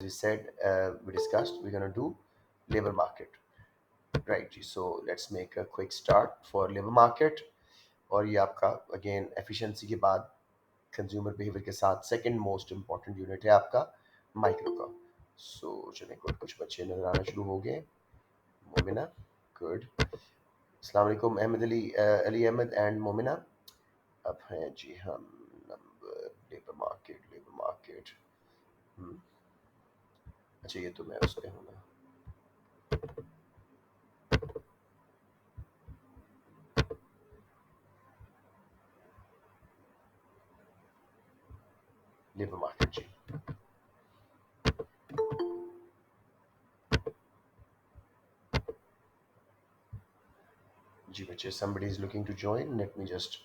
we said, we discussed, we're going to do labor market, right ji. So let's make a quick start for labor market. और ये आपका again efficiency के बाद consumer behaviour के साथ second most important unit है आपका micro का. सो चलिए गुड, कुछ बच्चे नजर आना शुरू हो गए. मोमिना, गुड. अस्सलाम वालेकुम अहमद अली, अली अहमद एंड मोमिना. अब हैं जी हम नंबर लेबर मार्केट. अच्छा ये तो मैं उस पर हूँ ना. लेबर मार्केट जी. जी बच्चे, somebody is looking to join. Let me just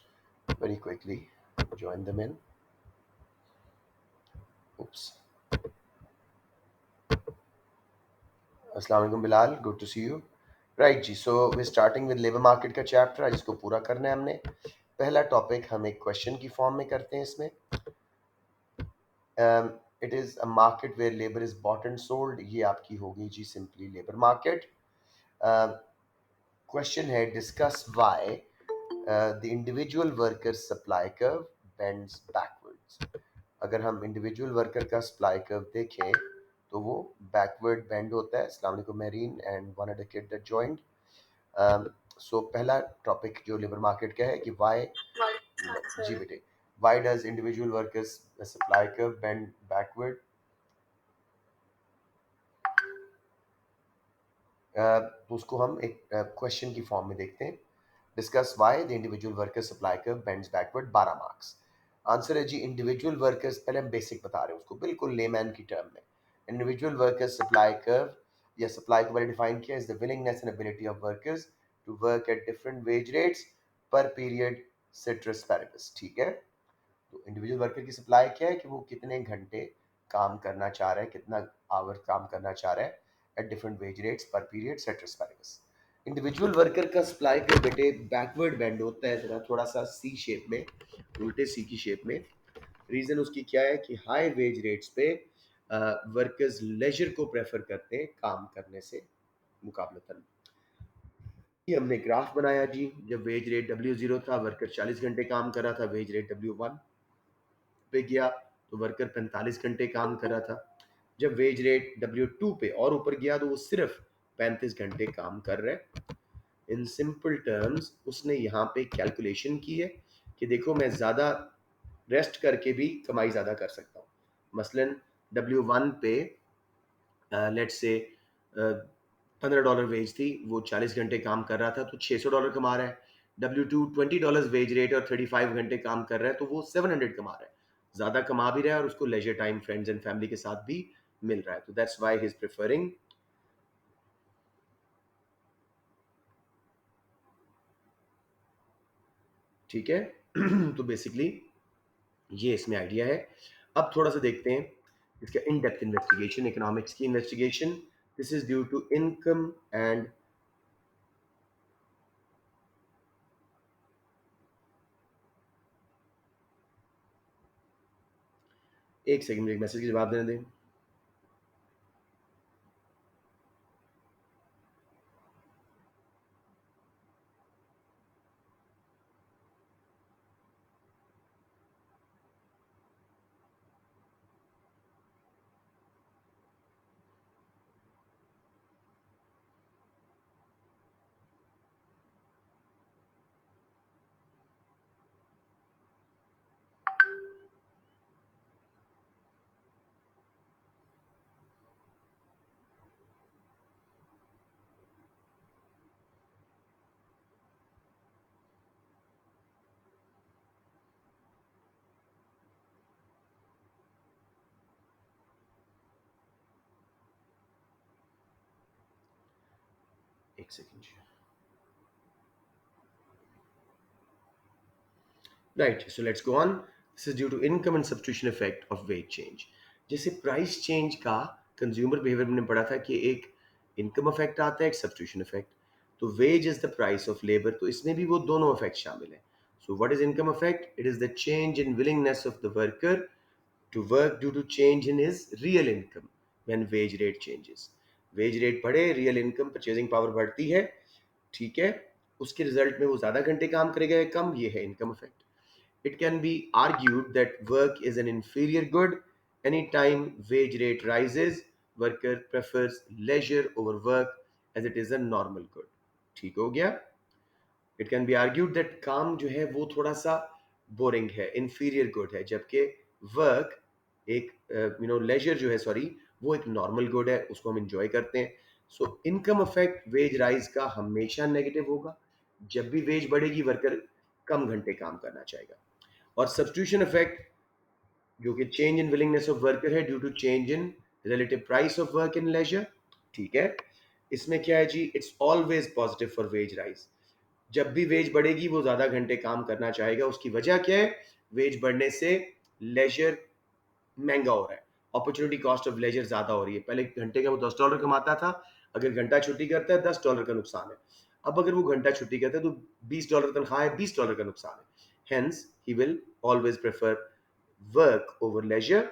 very quickly join them in. Oops. अस्सलाम वालेकुम Bilal, good to see you. Right जी, so we starting with labour market का चैप्टर. आज इसको पूरा करना है हमने. पहला टॉपिक हम एक क्वेश्चन की फॉर्म में करते हैं इसमें. It is a market where labour is bought and sold. ये आपकी होगी जी सिंपली लेबर मार्केट. क्वेश्चन है discuss why the individual worker supply curve bends backwards. अगर हम इंडिविजुअल वर्कर का सप्लाई कर्व देखें तो वो बैकवर्ड बेंड होता है. अस्सलाम वालेकुम मेरीन and one other kid that joined. So पहला टॉपिक जो लेबर मार्केट का है कि वाई. जी बेटे, why does individual workers supply curve bend backward. तो उसको हम एक क्वेश्चन की फॉर्म में देखते हैं. Discuss why the individual worker supply curve bends backward. 12 marks. Answer है जी इंडिविजुअल वर्कर्स. पहले हम बेसिक बता रहे हैं उसको बिल्कुल लेमैन की टर्म में. इंडिविजुअल वर्कर्स सप्लाई कर्व या सप्लाई को मैंने डिफाइन किया is the willingness and ability of workers to work at different wage rates per period ceteris paribus. ठीक है. तो इंडिविजुअल वर्कर की सप्लाई क्या है कि वो कितने घंटे काम करना चाह रहा है, कितना आवर काम करना चाह रहा है eight different wage rates per period citrus पैरेबस. Individual worker का सप्लाई का बेटे बैकवर्ड बेंड होता है जरा थोड़ा सा सी शेप में, उल्टे सी की शेप में. रीजन उसकी क्या है कि हाई वेज रेट्स पे वर्कर्स लेजर को प्रेफर करते हैं काम करने से मुकाबलतन. ये हमने ग्राफ बनाया जी. जब वेज रेट W0 था वर्कर 40 घंटे काम कर रहा था. वेज रेट W1 पे गया तो वर्कर 45 घंटे काम कर रहा था. जब वेज रेट W2 पे और ऊपर गया तो वो सिर्फ 35 घंटे काम कर रहे हैं. इन सिंपल टर्म्स उसने यहाँ पे कैलकुलेशन की है कि देखो मैं ज़्यादा रेस्ट करके भी कमाई ज़्यादा कर सकता हूँ. मसलन W1 पे लेट्स से $15 वेज थी, वो 40 घंटे काम कर रहा था तो $600 कमा रहा है. W2 $20 वेज रेट और 35 घंटे काम कर रहा है तो वो 700 कमा रहा है. ज़्यादा कमा भी रहा है और उसको leisure time friends and family के साथ भी मिल रहा है. तो that's why he is preferring. ठीक है. तो बेसिकली ये इसमें आइडिया है. अब थोड़ा सा देखते हैं इसका इन डेप्थ इन्वेस्टिगेशन, इकोनॉमिक्स की investigation. This is due to income and. एक सेकंड, एक मैसेज का जवाब देने दें. एक second. Right, so let's go on. This is due to income and substitution effect of wage change. जैसे प्राइस चेंज का कंज्यूमर बिहेवियर में पढ़ा था कि एक इनकम इफेक्ट आता है, एक सब्स्टिट्यूशन इफेक्ट. तो wage is the price of labour, तो इसमें भी वो दोनों इफेक्ट शामिल है. So what is income effect? It is the change in willingness of the worker to work due to change in his real income. When wage rate changes. Wage rate बढ़े, real income purchasing power बढ़ती है, ठीक है, उसके result में वो ज़्यादा घंटे काम करेगा या कम, ये है income effect. It can be argued that work is an inferior good. Anytime wage rate rises, worker prefers leisure over work as it is a normal good. ठीक हो गया? It can be argued that काम जो है वो थोड़ा सा boring है, inferior good है, जबकि work एक leisure जो है, सॉरी, वो एक normal good है, उसको हम enjoy करते हैं। So income effect wage rise का हमेशा नेगेटिव होगा। जब भी वेज बढ़ेगी, वर्कर कम घंटे काम करना चाहेगा। और सब्स्टिट्यूशन इफेक्ट जो कि change in willingness of worker है due to change in relative price of work in leisure, ठीक है। इसमें क्या है जी, it's always positive for wage rise. जब भी वेज बढ़ेगी वो ज्यादा घंटे काम करना चाहेगा। उसकी वजह क्या है? वेज बढ़ने से लेजर महंगा हो रहा है, अपॉर्चुनिटी कॉस्ट ऑफ लेजर ज्यादा हो रही है। पहले घंटे का वो $10 कमाता था, अगर घंटा छुट्टी करता है $10 का नुकसान है। अब अगर वो घंटा छुट्टी करता है तो $20 तनख्वाह है, $20 का नुकसान है। Hence he will always prefer work over leisure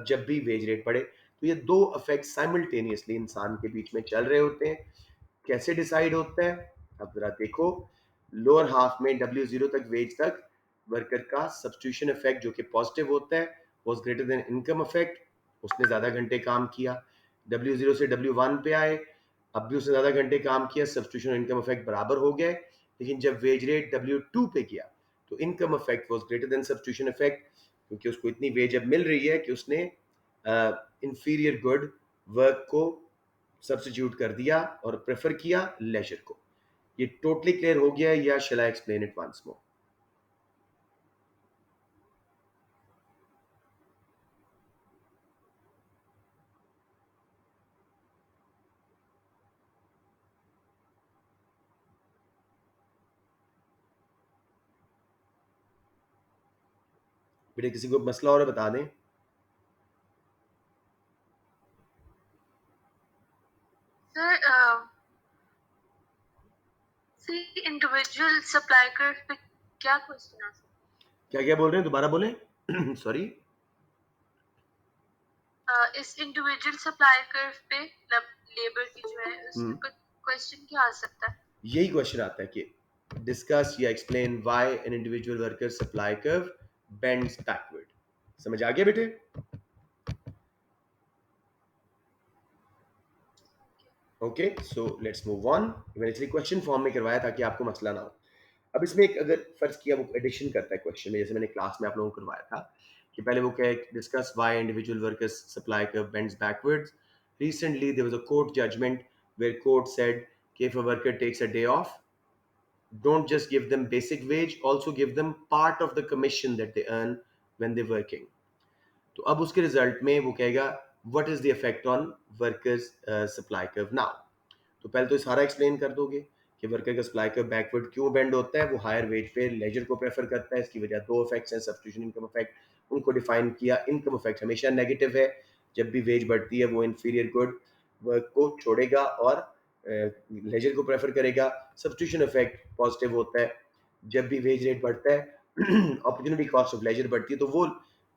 जब भी वेज रेट बढ़े। तो ये दो इफेक्ट साइमल्टेनियसली इंसान के बीच में चल रहे होते हैं। कैसे डिसाइड होता है? अब जरा देखो, लोअर हाफ में W0 तक, वेज तक, वर्कर का सब्स्टिट्यूशन इफेक्ट जो कि पॉजिटिव होता है was greater than income effect. उसने ज्यादा घंटे काम किया। W0 से W1 पे आए, अब भी उसने ज्यादा घंटे काम किया, सब्स्टिट्यूशन और इनकम इफेक्ट बराबर हो गए। लेकिन जब वेज रेट W2 पे गया तो income effect was greater than substitution effect, क्योंकि उसको इतनी वेज अब मिल रही है कि उसने इंफीरियर गुड वर्क को सब्स्टिट्यूट कर दिया और प्रेफर किया लेजर को। ये टोटली क्लियर हो गया या shall I explain it once more? बेटे किसी को मसला और है बता दें। सर सी इंडिविजुअल सप्लाई कर्व पे क्या क्वेश्चन आ सकता क्या क्या बोल रहे हैं, दोबारा बोलें। सॉरी। है? इस इंडिविजुअल सप्लाई कर्व पे मतलब लेबर की जो है उसमें कुछ क्वेश्चन क्या आ सकता है? यही क्वेश्चन आता है कि डिस्कस या explain why an individual worker supply curve bends backward. समझ आ गया बेटे? Okay, so let's move on. मैंने इसलिए क्वेश्चन फॉर्म में करवाया ताकि आपको मसला ना हो। अब इसमें एक अगर फर्ज किया वो एडिशन करता है क्वेश्चन में, जैसे मैंने क्लास में आप लोगों को करवाया था कि पहले वो क्या है, discuss why individual workers supply curve bends backwards. Recently there was a court judgement where court said कि if a worker takes a day off, don't just give them basic wage, also give them part of the commission that they earn when they're working. तो अब उसके result में वो कहेगा what is the effect on workers supply curve now. तो पहले तो सारा एक्सप्लेन कर दोगे कि वर्कर का सप्लाई कर्व बैकवर्ड क्यों बेंड होता है। वो हायर वेज पे लेजर को प्रेफर करता है, इसकी वजह दो इफेक्ट्स हैं, सब्स्टिट्यूशन इनकम इफेक्ट। उनको डिफाइन किया, इनकम इफेक्ट हमेशा नेगेटिव है। जब भी वेज बढ़ती है वो इंफीरियर गुड वर्क को छोड़ेगा और लेजर को प्रेफर करेगा। सब्स्टिट्यूशन इफेक्ट पॉजिटिव होता है। जब भी वेज रेट बढ़ता है, अपॉर्चुनिटी कॉस्ट ऑफ लेजर बढ़ती है, तो वो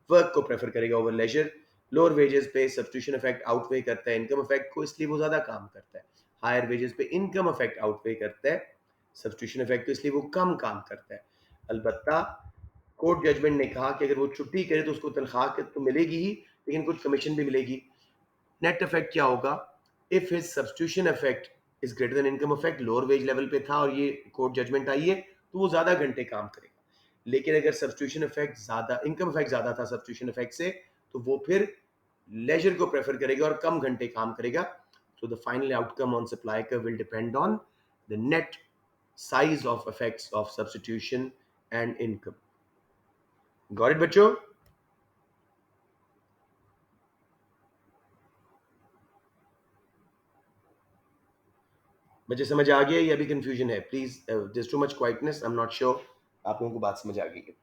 वर्क को प्रेफर करेगा ओवर लेजर। लोअर वेजेस पे सब्स्टिट्यूशन इफेक्ट आउटवे करता है इनकम इफेक्ट को, इसलिए वो ज्यादा काम करता है। हायर वेजेस पे इनकम इफेक्ट आउटवे करता है सब्स्टिट्यूशन इफेक्ट को, इसलिए वो कम काम करता है। अलबत्ता कोर्ट जजमेंट ने कहा कि अगर वो छुट्टी करे तो उसको तनख्वाह तो मिलेगी ही, लेकिन कुछ कमीशन भी मिलेगी। नेट इफेक्ट क्या होगा? If his substitution effect is greater then income effect, lower wage level पे था और ये कोर्ट जजमेंट आई है, तो वो ज्यादा घंटे काम करेगा। लेकिन अगर सब्स्टिट्यूशन इफेक्ट ज्यादा, इनकम इफेक्ट ज्यादा था सब्स्टिट्यूशन इफेक्ट से, तो वो फिर लेजर को प्रेफर करेगा और कम घंटे काम करेगा। So the final outcome on supply curve will depend on the net size of effects of substitution and income. Got it बच्चों? बच्चे समझ आ गया या अभी कंफ्यूजन है? Please, there's too much quietness, I'm not sure आप लोगों को बात समझ आ गई है?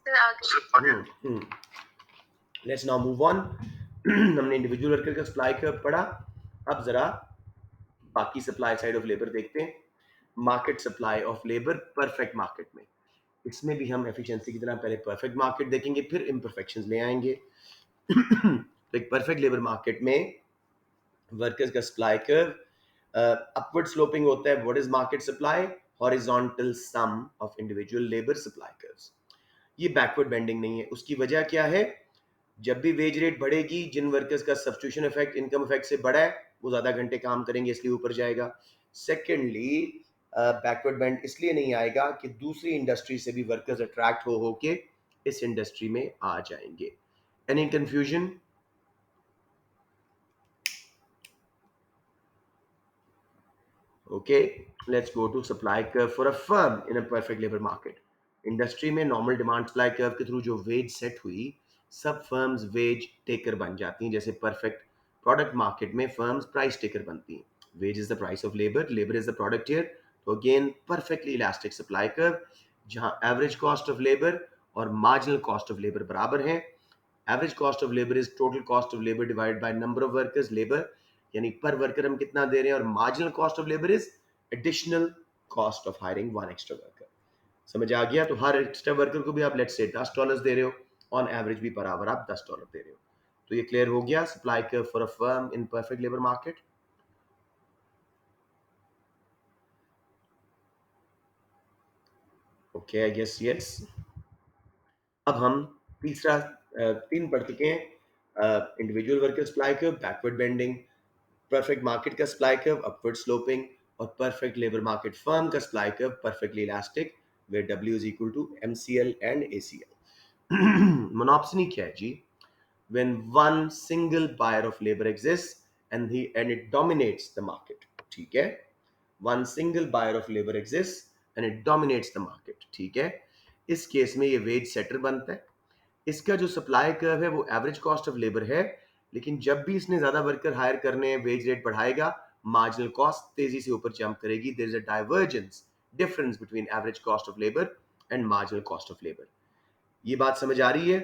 सर आगे Let's now move on. हमने इंडिविजुअल वर्कर का सप्लाई कर्व पढ़ा। अब जरा बाकी सप्लाई साइड ऑफ लेबर देखते हैं। Market supply of labour perfect market में, इसमें भी हम एफिशिएंसी की तरह पहले परफेक्ट मार्केट देखेंगे, फिर इम्परफेक्शंस ले आएंगे। तो एक परफेक्ट लेबर मार्केट में वर्कर्स का सप्लाई कर्व अपवर्ड स्लोपिंग होता है. What is market supply? Horizontal sum of individual labour supply curves. ये बैकवर्ड बेंडिंग नहीं है. उसकी वजह क्या है? जब भी वेज रेट बढ़ेगी, जिन वर्कर्स का सब्सटीट्यूशन इफेक्ट इनकम इफेक्ट से बड़ा है, वो ज्यादा घंटे काम करेंगे, इसलिए ऊपर जाएगा. सेकेंडली, बैकवर्ड बैंड इसलिए नहीं आएगा कि दूसरी इंडस्ट्री से भी वर्कर्स अट्रैक्ट हो के इस इंडस्ट्री में आ जाएंगे. Any confusion? Okay, let's go to supply curve for a firm in a perfect labour market. Industry में नॉर्मल डिमांड सप्लाई कर्व के थ्रू जो वेज सेट हुई, सब फर्म्स वेज टेकर बन जाती हैं. जैसे परफेक्ट प्रोडक्ट मार्केट में फर्म्स प्राइस टेकर बनती हैं. Wage is the price of labour, labour is the product here. तो again perfectly elastic supply curve, जहां एवरेज कॉस्ट ऑफ लेबर और मार्जिनल कॉस्ट ऑफ लेबर बराबर हैं. Average cost of labour is total cost of labour divide by number of workers. Labour यानी पर worker हम कितना दे रहे हैं, और marginal cost of labour is additional cost of hiring one extra worker. समझ आ गया? तो हर एक्स्ट्रा वर्कर को भी आप लेट्स से $10 दे रहे हो, ऑन एवरेज भी पर आवर आप $10 दे रहे हो. तो ये क्लियर हो गया supply curve for a firm in perfect labour market. Okay, I guess yes. अब हम तीसरा तीन पढ़ चुके हैं. Individual worker supply curve, backward bending. Perfect market का सप्लाई कर्व, अपवर्ड स्लोपिंग. और परफेक्ट लेबर मार्केट फर्म का supply curve, perfectly elastic, where W is equal to MCL and ACL. Monopsony क्या है जी? When one single buyer of labor exists and it dominates the market. ठीक है? One single buyer of labor exists and it dominates the market. ठीक है? इस case में ये veg shutter बनता है. इसका जो सप्लाई कर्व है वो एवरेज कॉस्ट ऑफ लेबर है, लेकिन जब भी इसने ज्यादा वर्कर हायर करने हैं, वेज रेट बढ़ाएगा, मार्जिनल कॉस्ट तेजी से ऊपर जंप करेगी. There is a divergence difference between average cost of labour and marginal cost of labour. ये बात समझ आ रही है?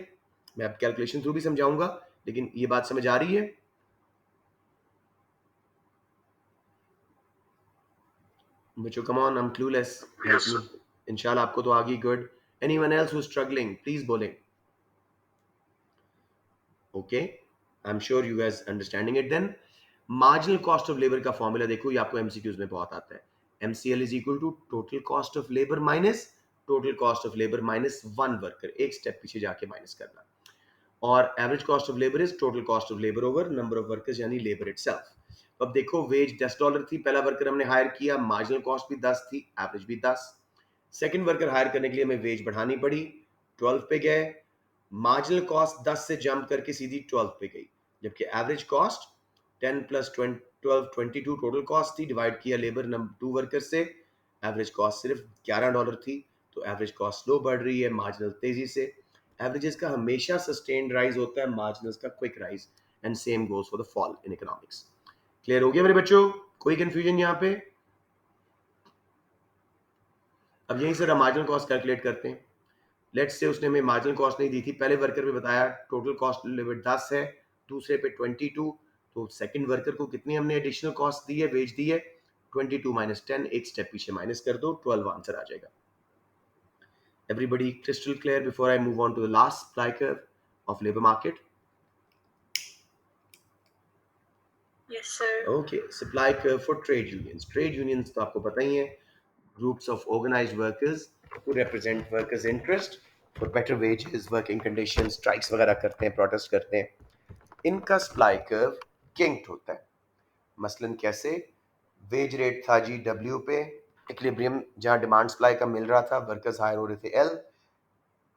मैं अब कैलकुलेशन थ्रू भी समझाऊंगा, लेकिन ये बात समझ आ रही है? बच्चों come on, I am clueless. Help me. इंशाल्लाह आपको तो आ गई. Good. Anyone else who struggling, please बोलें. Okay, I am sure you guys understanding it. Then marginal cost of labour का फॉर्मूला देखो, ये आपको एमसीक्यूज में बहुत आता है. MCL is equal to total cost of labour minus total cost of labour minus one worker. एक step पीछे जाके माइनस करना. और average cost of labour is total cost of labour over number of workers, यानी labour itself. अब देखो, veg $10 थी, पहला वर्कर हमने हायर किया, मार्जिनल कॉस्ट भी 10 थी, एवरेज भी 10. सेकंड वर्कर हायर करने के लिए हमें वेज बढ़ानी पड़ी, 12 पे गए. मार्जिनल कॉस्ट 10 से जंप करके सीधी 12 पे गई, जबकि average cost 10 plus 12 22 total cost थी, डिवाइड किया लेबर नंबर 2 वर्कर से, एवरेज कॉस्ट सिर्फ $11 थी. तो एवरेज कॉस्ट स्लो बढ़ रही है, मार्जिनल तेजी से. एवरेजेस का हमेशा सस्टेन्ड राइज होता है, मार्जिनल्स का quick rise. And same goes for the fall in economics. Clear हो गया मेरे बच्चों? कोई कंफ्यूजन यहाँ पे? अब यहीं से हम मार्जिनल कॉस्ट कैलकुलेट करते हैं. लेट्स से उसने हमें मार्जिनल कॉस्ट नहीं दी थी, पहले वर्कर पे बताया टोटल कॉस्ट लिमिट 10 है, दूसरे पे 22. तो सेकंड वर्कर को कितनी हमने एडिशनल कॉस्ट दी है, वेज दी है? 22 माइनस 10, एक स्टेप पीछे माइनस कर दो, 12 आंसर आ जाएगा. Everybody crystal clear before I move on to the last supply curve of labour market? Yes, sir. Okay, supply curve for trade unions. Trade unions तो आपको पता ही है, groups of organized workers who represent workers' interest for better wages, working conditions, strikes वगैरह करते हैं, protest करते हैं. इनका सप्लाई कर्व किंक्ड होता है. मसलन कैसे? वेज रेट था जी डब्ल्यू पे, इक्विलिब्रियम जहां डिमांड सप्लाई का मिल रहा था, वर्कर्स हायर हो रहे थे एल.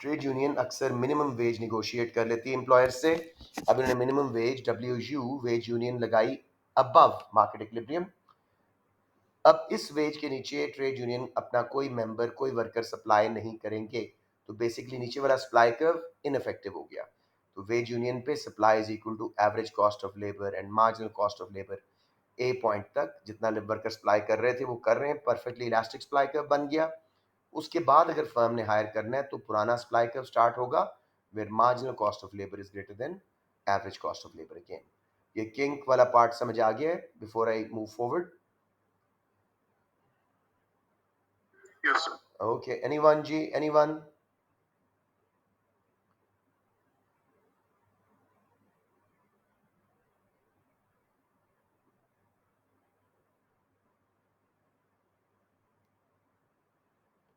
ट्रेड यूनियन अक्सर मिनिमम वेज निगोशिएट कर लेती है एम्प्लॉयर से. अब इन्होंने minimum wage W U wage union लगाई अबव मार्केट इक्विलिब्रियम. अब इस वेज के नीचे ट्रेड यूनियन अपना कोई मेंबर, कोई वर्कर सप्लाई नहीं करेंगे. तो बेसिकली नीचे वाला सप्लाई कर्व इनफेक्टिव हो गया. तो वेज यूनियन पे supply is equal to average cost of labour and marginal cost of labour. A point तक जितना वर्कर सप्लाई कर रहे थे वो कर रहे हैं, परफेक्टली इलास्टिक सप्लाई कर्व बन गया. उसके बाद अगर फर्म ने हायर करना है तो पुराना सप्लाई कर्व स्टार्ट होगा, where marginal cost of labour is greater than average cost of labour. Again ये किंक वाला पार्ट समझ आ गया है before I move forward? Yes, sir. Okay. Anyone, G? Anyone?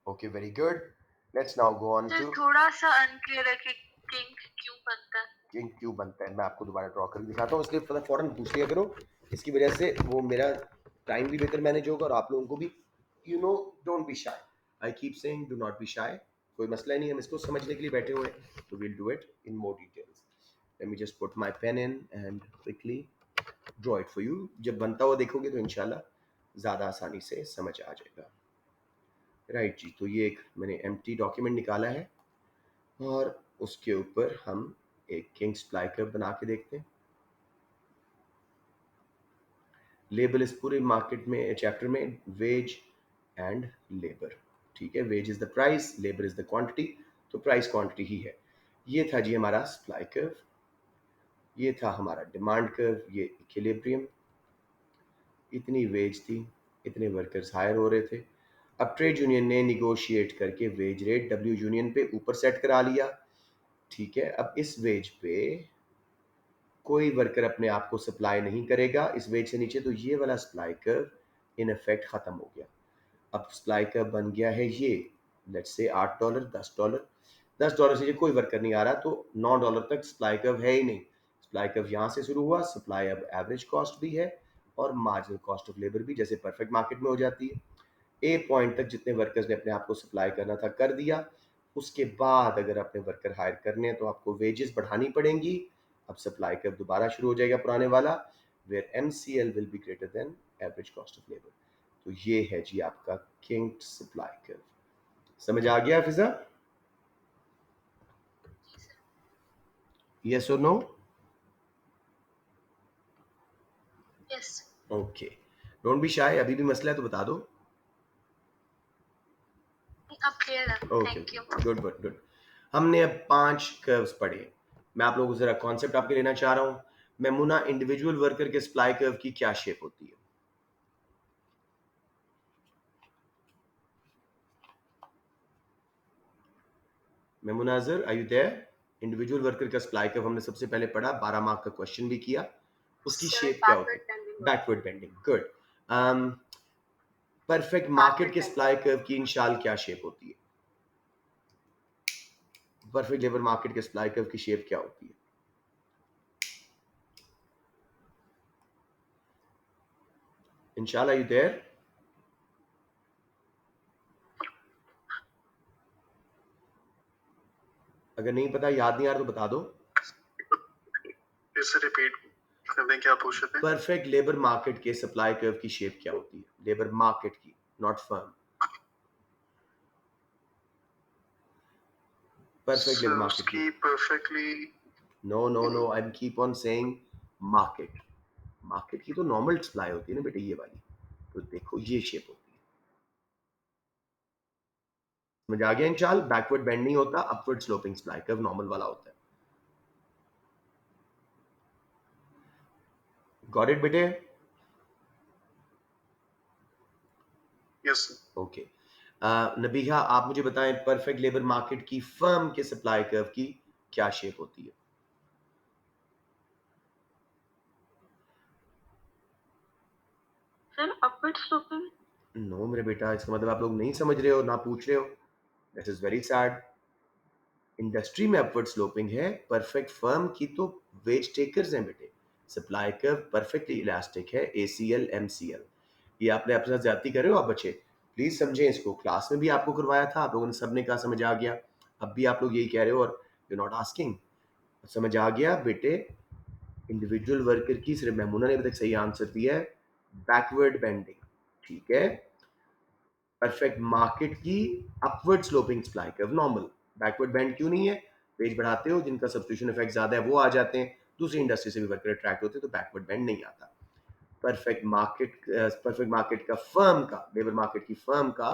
Okay, very good. Let's now go on sir to थोड़ा सा unclear है कि किंग क्यों बनता है। किंग क्यों बनता है। मैं आपको दोबारा ड्रॉ करके दिखाता हूँ, इसलिए फौरन पूछ लिया करो। इसकी वजह से वो मेरा टाइम भी बेहतर मैनेज होगा और आप लोगों को भी, you know, don't be shy. I keep saying do not be shy. कोई मसला ही नहीं, हम इसको समझने के लिए बैठे हुए हैं, तो will do it in more details. Let me just put my pain in and quickly draw it for you. जब बनता हुआ देखोगे तो इंशाल्लाह ज़्यादा आसानी से समझ आ जाएगा। राइट जी, तो ये एक मैंने एम्प्टी डॉक्यूमेंट निकाला है और उसके ऊपर हम एक किंग सप्लाई कर्व बना के देखते हैं। लेबल इस पूरे मार्केट में चैप्टर में वेज एंड लेबर। ठीक है, wage is the price, labour is the quantity, तो प्राइस क्वांटिटी ही है। ये था जी हमारा सप्लाई कर्व, ये था हमारा डिमांड कर्व, ये इक्विलिब्रियम। इतनी वेज थी, इतने वर्कर्स हायर हो रहे थे। अब ट्रेड यूनियन ने निगोशिएट करके वेज रेट डब्ल्यू यूनियन पे ऊपर सेट करा लिया। ठीक है, अब इस वेज पे कोई वर्कर अपने आप को सप्लाई नहीं करेगा इस वेज से नीचे, तो ये वाला सप्लाई कर्व इन इफेक्ट खत्म हो गया। अब सप्लाई कर्व बन गया है ये, लेट्स से $8, $10। $10 से ये कोई वर्कर नहीं आ रहा, तो $9 तक सप्लाई कर्व है ही नहीं। सप्लाई कर्व यहाँ से शुरू हुआ, सप्लाई अब एवरेज कॉस्ट भी है और मार्जिनल कॉस्ट ऑफ लेबर भी, जैसे परफेक्ट मार्केट में हो जाती है। ए पॉइंट तक जितने वर्कर्स ने अपने आप को सप्लाई करना था कर दिया। उसके बाद अगर अपने वर्कर हायर करने हैं तो आपको वेजेस बढ़ानी पड़ेंगी। अब सप्लाई कर्व दोबारा शुरू हो जाएगा पुराने वाला, where MCL will be greater than average cost of labour. तो ये है जी आपका किंग सप्लाई कर्व। समझ आ गया फिजा? यस और no? Yes okay, don't be shy. अभी भी मसला है तो बता दो। अब क्लियर है, okay, thank you. Good good good. हमने अब 5 कर्व्स पढ़े। मैं आप लोगों को जरा कॉन्सेप्ट आपके लेना चाह रहा हूं। मेमुना, इंडिविजुअल वर्कर के सप्लाई कर्व की क्या शेप होती है? मेमुनाजर, are you there? Individual worker का सप्लाई कर्व हमने सबसे पहले पढ़ा, 12 मार्क का क्वेश्चन भी किया। उसकी सर शेप क्या होती बैकवर्ड है? Bending. Backward bending, good. Perfect market backward के बेंडिंग। सप्लाई कर्व की इंशाल क्या शेप होती है? परफेक्ट लेबर मार्केट के सप्लाई कर्व की शेप क्या होती है? इंशाल्लाह, यू देयर? अगर नहीं पता, याद नहीं आ रहा तो बता दो। इसे रिपीट कर दें, क्या पूछ रहे थे? परफेक्ट लेबर मार्केट के सप्लाई कर्व की शेप क्या होती है? लेबर मार्केट की, not firm. Perfect labour market की। उसकी perfectly no no no, I keep on saying market. Market की तो नॉर्मल सप्लाई होती है ना बेटे, ये वाली। तो देखो ये शेप होती है। समझ आ गया इंशाल? बैकवर्ड बेंड नहीं होता, upward sloping supply curve normal वाला होता है। गॉट इट बेटे? Yes okay. नबीहा, आप मुझे बताएं परफेक्ट लेबर मार्केट की फर्म के सप्लाई कर्व की क्या शेप होती है? Sir upward sloping. नो मेरे बेटा, इसका मतलब आप लोग नहीं समझ रहे हो ना पूछ रहे हो। That is very sad. Industry में अपवर्ड स्लोपिंग है, परफेक्ट फर्म की तो वेज टेकर्स हैं बेटे। सप्लाई कर्व परफेक्टली इलास्टिक है, ACL MCL। ये आपने अपने साथ ज्यादती कर रहे हो आप बच्चे, प्लीज समझें इसको। क्लास में भी आपको करवाया था, आप लोगों ने सबने कहा समझ आ गया। अब भी आप लोग यही कह रहे हो और यू नॉट आस्किंग। समझ आ गया बेटे? इंडिविजुअल वर्कर की, सिर्फ मेमूना ने अभी तक सही आंसर दिया है, बैकवर्ड बेंडिंग। ठीक है, परफेक्ट मार्केट की upward sloping supply curve normal. Backward band क्यों नहीं है? पेज बढ़ाते हो, जिनका सब्स्टिट्यूशन इफेक्ट ज्यादा है वो आ जाते हैं, दूसरी इंडस्ट्री से भी वर्कर अट्रैक्ट होते हैं, तो बैकवर्ड बैंड नहीं आता। परफेक्ट मार्केट का फर्म का, लेबर मार्केट की फर्म का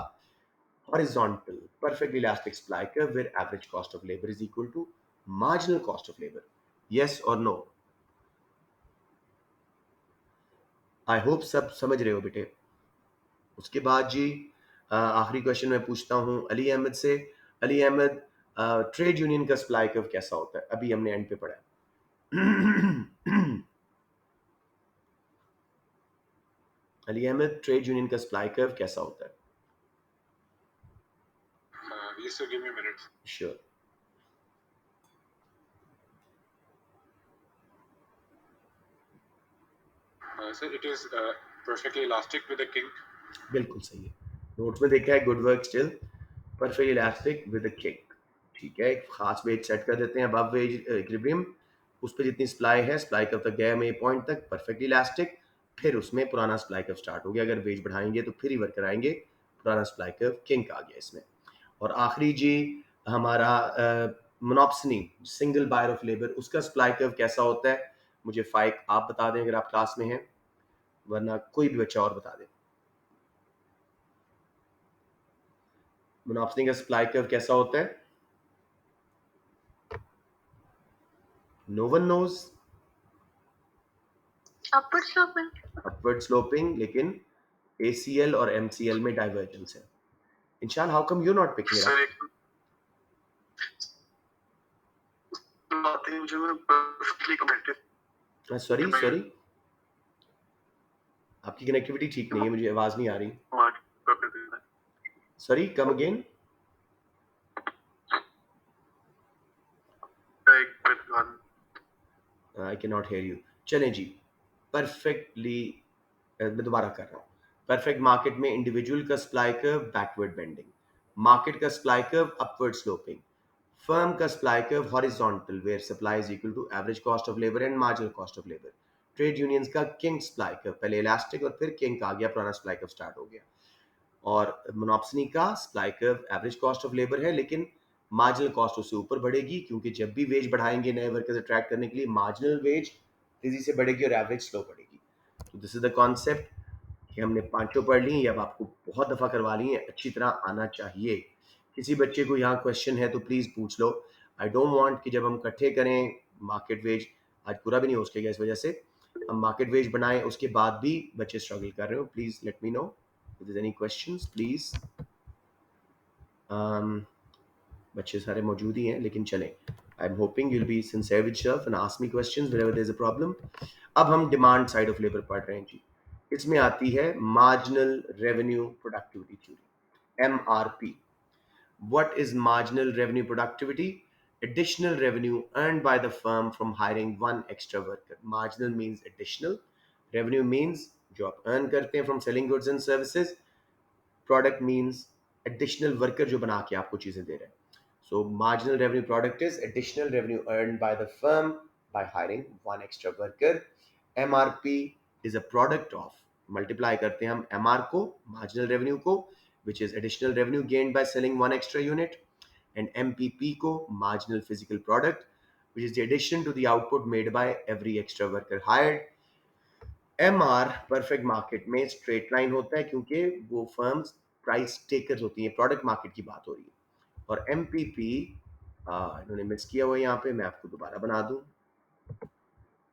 horizontal perfect elastic supply curve where average cost of labour is equal to marginal cost of labour. Yes और नो? आई होप सब समझ रहे हो बेटे। उसके बाद जी आखिरी क्वेश्चन मैं पूछता हूं अली अहमद से। अली अहमद, ट्रेड यूनियन का सप्लाई कर्व कैसा होता है? अभी हमने एंड पे पढ़ा है। अली अहमद, ट्रेड यूनियन का सप्लाई कर्व कैसा होता है? Yes, sir. Give me a minute. Sure. Sir, it is perfectly elastic with a kink. बिल्कुल सही है, नोट्स में देखा है, good work still, perfect elastic with a kick. ठीक है, एक खास वेज सेट कर देते हैं अबव वेज इक्विलिब्रियम, उस पर जितनी सप्लाई है, सप्लाई कर्व तक गया, ए पॉइंट तक परफेक्ट इलास्टिक, फिर उसमें पुराना सप्लाई कर्व स्टार्ट हो गया, अगर वेज बढ़ाएंगे तो फिर ही वर्कर आएंगे, पुराना सप्लाई कर्व किंक आ गया इसमें। और आखिरी जी हमारा मोनोप्सनी, सिंगल बायर ऑफ लेबर, उसका सप्लाई कर्व कैसा होता है, मुझे फाइक आप बता दें अगर आप क्लास में हैं, वरना कोई भी बच्चा और बता दे। मोनोप्सनी का सप्लाई कर्व कैसा होता है? No one knows. Upward sloping. Upward sloping, लेकिन ACL और MCL में डाइवर्जेंस है। Inshal, how come you not picking it sir up? एक बात है, मुझे मैं perfectly connected। सॉरी, आपकी कनेक्टिविटी ठीक नहीं है, मुझे आवाज नहीं आ रही। Sorry, come again. I can not hear you. चलें जी, परफेक्टली मैं दोबारा कर रहा हूँ। परफेक्ट मार्केट में इंडिविजुअल का supply curve backward bending, market का supply curve upward sloping, firm का supply curve horizontal where supply is equal to average cost of labour and marginal cost of labour. Trade unions का kinked supply curve, पहले elastic और फिर king आ गया, पुराना supply curve start हो गया। और मोनोप्सनी का supply curve average cost of labour है, लेकिन मार्जिनल कॉस्ट उससे ऊपर बढ़ेगी, क्योंकि जब भी वेज बढ़ाएंगे नए वर्कर्स अट्रैक्ट करने के लिए, मार्जिनल वेज तेजी से बढ़ेगी और एवरेज स्लो बढ़ेगी। तो दिस इज द कॉन्सेप्ट कि हमने पांचों पढ़ ली, अब आपको बहुत दफ़ा करवा ली है, अच्छी तरह आना चाहिए। किसी बच्चे को यहाँ क्वेश्चन है तो प्लीज़ पूछ लो। आई डोंट वांट कि जब हम इकट्ठे करें मार्केट वेज, आज पूरा भी नहीं हो सकेगा इस वजह से, हम मार्केट वेज बनाएं उसके बाद भी बच्चे स्ट्रगल कर रहे हो। Please let me know if there any questions please. बच्चे सारे मौजूद ही हैं, लेकिन चलें, I am hoping you'll be sincere with yourself and ask me questions whenever there is a problem. अब हम डिमांड साइड ऑफ लेबर पढ़ रहे हैं जी। इसमें आती है marginal revenue productivity theory, MRP। What is marginal revenue productivity? Additional revenue earned by the firm from hiring one extra worker. Marginal means additional, revenue means जो आप earn करते हैं from selling goods and services, product means additional worker जो बना के आपको चीजें दे रहे हैं। So marginal revenue product is additional revenue earned by the firm by hiring one extra worker. MRP is a product of, multiply करते हैं हम MR को, marginal revenue को, which is additional revenue gained by selling one extra unit, and MPP को, marginal physical product, which is the addition to the output made by every extra worker hired. MR perfect market में straight line होता है, क्योंकि वो firms price takers होती हैं, product market की बात हो रही है। और MPP इन्होंने मिस किया हुआ है यहाँ पे, मैं आपको दोबारा बना दूं।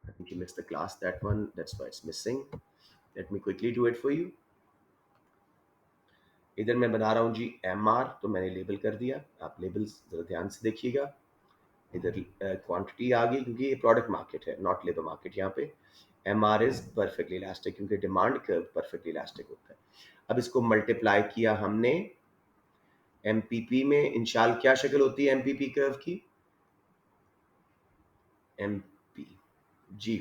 I think you missed the class, that one, that's why it's missing. Let me quickly do it for you. इधर मैं बना रहा हूँ जी MR, तो मैंने लेबल कर दिया, आप लेबल्स जरा ध्यान से देखिएगा। इधर क्वांटिटी आ गई, क्योंकि ये प्रोडक्ट मार्केट है, नॉट लेबर मार्केट। यहाँ पे MR इज परफेक्टली इलास्टिक, क्योंकि डिमांड कर्व परफेक्टली इलास्टिक होता है। अब इसको मल्टीप्लाई किया हमने MPP में, इंशाल क्या शक्ल होती है MPP कर्व की? MP जी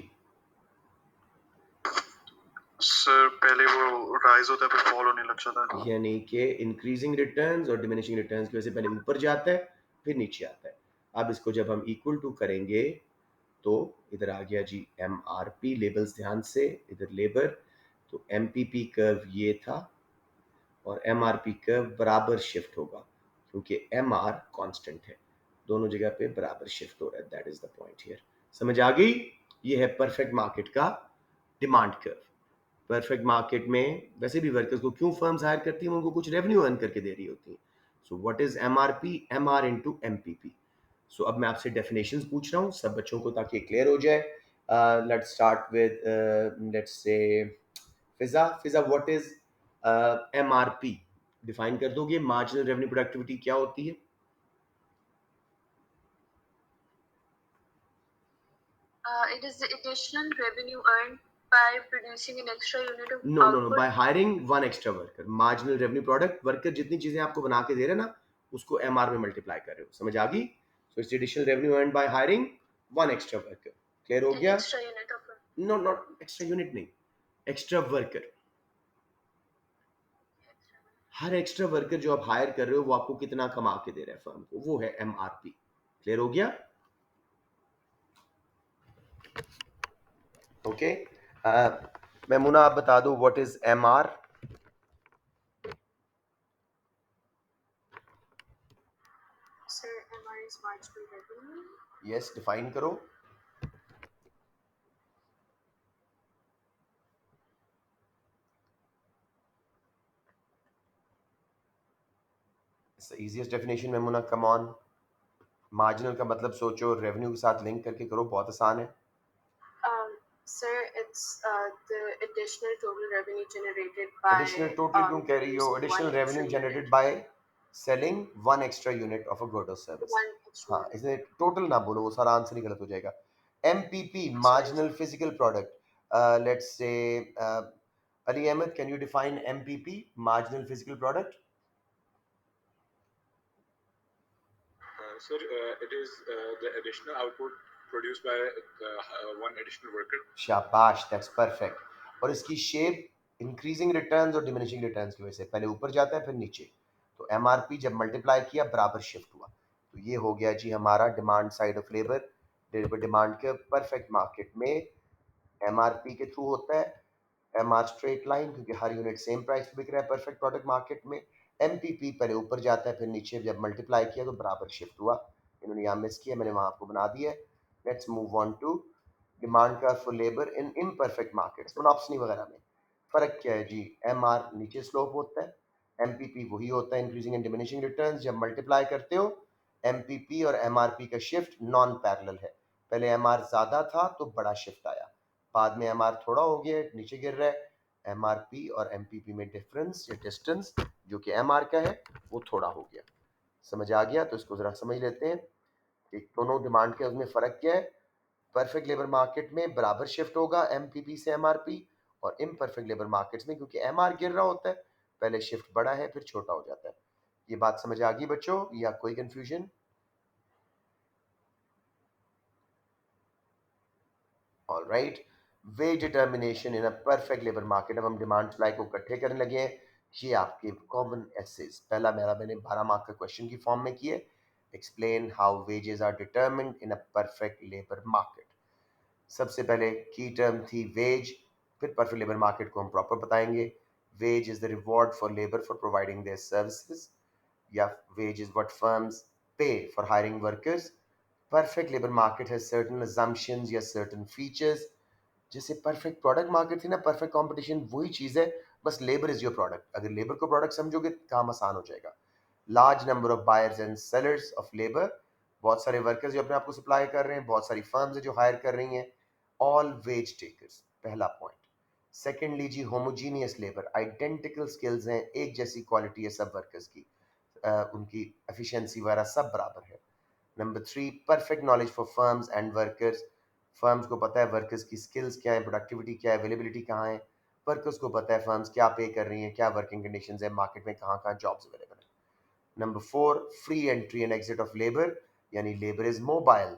सर पहले वो राइज होता है फिर फॉल होने लग जाता है, यानी कि इंक्रीजिंग रिटर्न्स और डिमिनिशिंग रिटर्न्स की वजह से पहले ऊपर जाता है फिर नीचे आता है। अब इसको जब हम इक्वल टू करेंगे तो इधर आ गया जी MRP, लेबल्स ध्यान से, इधर लेबर, तो MPP कर्व ये था और MRP कर्व बराबर शिफ्ट होगा, क्योंकि MR कांस्टेंट है, दोनों जगह पे बराबर शिफ्ट हो रहा है। That is the point here. समझ आ गई? ये है परफेक्ट मार्केट का डिमांड कर्व। परफेक्ट मार्केट में वैसे भी वर्कर्स को क्यों फर्म्स हायर करती हैं? उनको कुछ रेवेन्यू अर्न करके दे रही होती हैं। सो what is MRP? MR into MPP। सो अब मैं आपसे डेफिनेशंस पूछ रहा हूँ सब बच्चों को, ताकि क्लियर हो जाए। Let's start with let's say Fiza what is MRP? Define कर दोगे मार्जिनल रेवेन्यू प्रोडक्टिविटी क्या होती है? It is the additional revenue earned by producing an extra unit of no output. By hiring one extra worker. Marginal revenue product, worker जितनी चीजें आपको बना के दे रहे हैं ना, उसको MR में मल्टीप्लाई कर रहे हो, समझ आ गई? So it's additional revenue earned by hiring one extra worker. Clear हो गया? Extra unit of no, not extra unit, नहीं, एक्स्ट्रा वर्कर। हर एक्स्ट्रा वर्कर जो आप हायर कर रहे हो वो आपको कितना कमा के दे रहा है फर्म को, वो है MRP। क्लियर हो गया? ओके, मैमुना आप बता दो what is MR? Sir MR is marginal revenue. Yes, define करो। Easiest definition Maimuna, come on. Marginal का मतलब सोचो, रेवेन्यू के साथ लिंक करके करो, बहुत आसान है। Sir, it's the additional total revenue generated by additional total क्यों कह रही हो? producing additional one revenue extra generated unit. By selling one extra unit of a good और सर्विस। One extra हाँ, unit. इसमें टोटल ना बोलो, वो सारा आंसर ही गलत हो जाएगा। MPP, Sorry. Marginal physical product. Let's say Ali Ahmed, can you define MPP, marginal physical product? Sir, it is the additional output produced by one additional worker. शाबाश, दैट्स परफेक्ट। और इसकी शेप इंक्रीजिंग रिटर्न्स और diminishing returns की वजह से पहले ऊपर जाता है फिर नीचे। तो MRP जब मल्टीप्लाई किया बराबर शिफ्ट हुआ। तो ये हो गया जी हमारा demand side of labour. Labour demand के परफेक्ट मार्केट में MRP के थ्रू होता है। MR स्ट्रेट लाइन, क्योंकि हर यूनिट सेम प्राइस पे बिक रहा है परफेक्ट प्रोडक्ट मार्केट में। MPP पहले ऊपर जाता है फिर नीचे, जब मल्टीप्लाई किया तो बराबर शिफ्ट हुआ। इन्होंने यहाँ मिस किया, मैंने वहाँ आपको बना दिया। Let's move on to demand curve for labour in imperfect markets, monopoly वगैरह में। फ़र्क क्या है जी? MR नीचे स्लोप होता है, MPP वही होता है इंक्रीजिंग एंड डिमिनिशिंग रिटर्न्स। जब मल्टीप्लाई करते हो MPP और MRP का शिफ्ट नॉन पैरेलल है। पहले MR ज़्यादा था तो बड़ा शिफ्ट आया, बाद में MR थोड़ा हो गया, नीचे गिर रहा है। MRP और MPP में डिफरेंस या डिस्टेंस जो कि MR का है वो थोड़ा हो गया। समझ आ गया? तो इसको ज़रा समझ लेते हैं कि दोनों डिमांड के उसमें फ़र्क क्या है। परफेक्ट लेबर मार्केट में बराबर शिफ्ट होगा MPP से MRP, और इम्परफेक्ट लेबर मार्केट्स में क्योंकि MR गिर रहा होता है पहले शिफ्ट बड़ा है फिर छोटा हो जाता है। ये बात समझ आ गई बच्चों, या कोई confusion? All right, wage determination in a perfect labour market. अब हम डिमांड सप्लाई को इकट्ठे करने लगे हैं। ये आपके कॉमन एसेज, पहला मेरा मैंने 12 मार्क का क्वेश्चन की फॉर्म में किए। Explain how wages are determined in a perfect labour market. सबसे पहले की टर्म थी वेज, फिर परफेक्ट लेबर मार्केट को हम प्रॉपर बताएंगे। Wage is the reward for labour for providing their services, या wage is what firms pay for hiring workers. Perfect labour market has certain assumptions या सर्टेन फीचर्स। जैसे perfect product market थी ना, perfect competition वही चीज़ है, बस labour is your product. अगर लेबर को प्रोडक्ट समझोगे काम आसान हो जाएगा। Large number of buyers and sellers of labour, बहुत सारे वर्कर्स जो अपने आप को सप्लाई कर रहे हैं, बहुत सारी फर्म्स है जो हायर कर रही हैं। ऑल वेज टेकर्स, पहला पॉइंट। सेकेंडली जी होमोजीनियस लेबर, आइडेंटिकल स्किल्स हैं, एक जैसी क्वालिटी है सब वर्कर्स की, उनकी एफिशिएंसी वगैरह सब बराबर है। Number 3, perfect knowledge for firms and workers. Firms को पता है वर्कर्स की स्किल्स क्या है, प्रोडक्टिविटी क्या है, अवेलेबिलिटी कहाँ है। वर्कर्स को पता है फर्म्स क्या पे कर रही हैं, क्या वर्किंग कंडीशंस है, मार्केट में कहाँ कहाँ जॉब्स अवेलेबल है। Number 4, free entry and exit of labour, यानी लेबर इज मोबाइल।